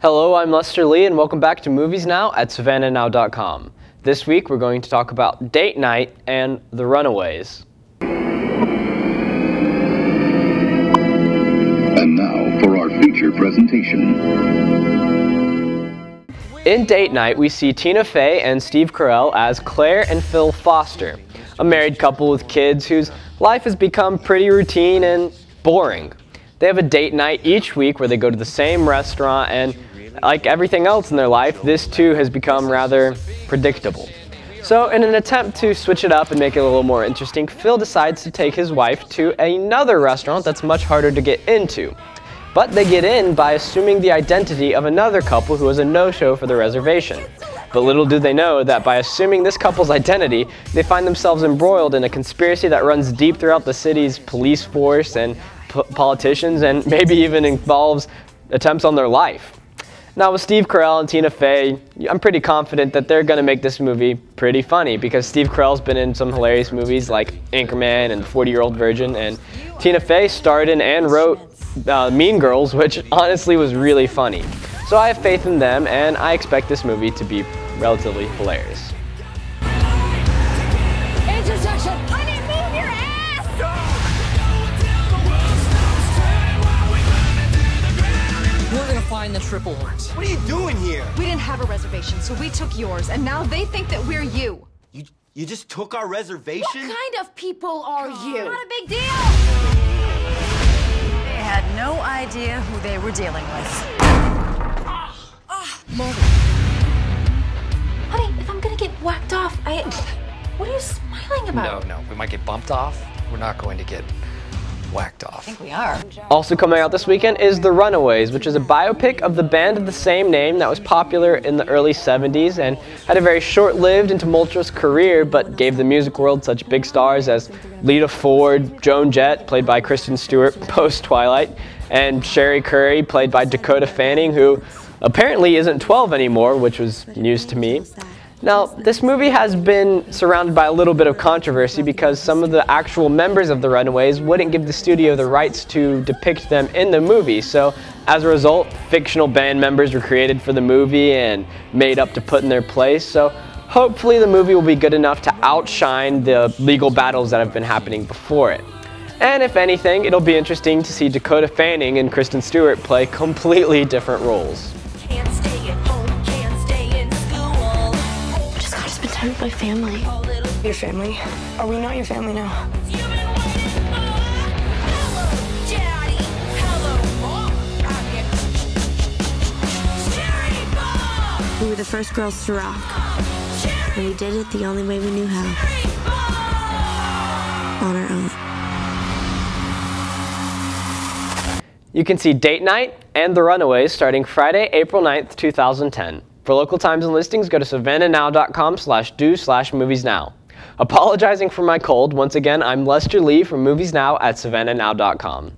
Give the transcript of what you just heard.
Hello, I'm Lester Lee, and welcome back to Movies Now at SavannahNow.com. This week, we're going to talk about Date Night and The Runaways. And now for our feature presentation. In Date Night, we see Tina Fey and Steve Carell as Claire and Phil Foster, a married couple with kids whose life has become pretty routine and boring. They have a date night each week where they go to the same restaurant, and like everything else in their life, this too has become rather predictable. So in an attempt to switch it up and make it a little more interesting, Phil decides to take his wife to another restaurant that's much harder to get into. But they get in by assuming the identity of another couple who was a no-show for the reservation. But little do they know that by assuming this couple's identity, they find themselves embroiled in a conspiracy that runs deep throughout the city's police force and politicians, and maybe even involves attempts on their life. Now with Steve Carell and Tina Fey, I'm pretty confident that they're going to make this movie pretty funny, because Steve Carell's been in some hilarious movies like Anchorman and 40-Year-Old Virgin, and Tina Fey starred in and wrote Mean Girls, which honestly was really funny. So I have faith in them, and I expect this movie to be relatively hilarious. Intersection! Honey, move your ass! We're gonna find the triple horns. What are you doing here? We didn't have a reservation, so we took yours, and now they think that we're you. You just took our reservation? What kind of people are you? Not a big deal. They had no idea who they were dealing with. Mother. Honey, if I'm gonna get whacked off, what are you smiling about? No, we might get bumped off. We're not going to get whacked off. I think we are. Also coming out this weekend is The Runaways, which is a biopic of the band of the same name that was popular in the early 70s and had a very short-lived and tumultuous career, but gave the music world such big stars as Lita Ford, Joan Jett, played by Kristen Stewart post-Twilight, and Sherry Curry, played by Dakota Fanning, who apparently isn't 12 anymore, which was news to me. Now, this movie has been surrounded by a little bit of controversy because some of the actual members of the Runaways wouldn't give the studio the rights to depict them in the movie. So, as a result, fictional band members were created for the movie and made up to put in their place. So, hopefully the movie will be good enough to outshine the legal battles that have been happening before it. And if anything, it'll be interesting to see Dakota Fanning and Kristen Stewart play completely different roles. With my family. Your family? Are we not your family now? We were the first girls to rock. And we did it the only way we knew how. On our own. You can see Date Night and The Runaways starting Friday, April 9th, 2010. For local times and listings, go to savannahnow.com/do/moviesnow. Apologizing for my cold, once again, I'm Lester Lee from Movies Now at SavannahNow.com.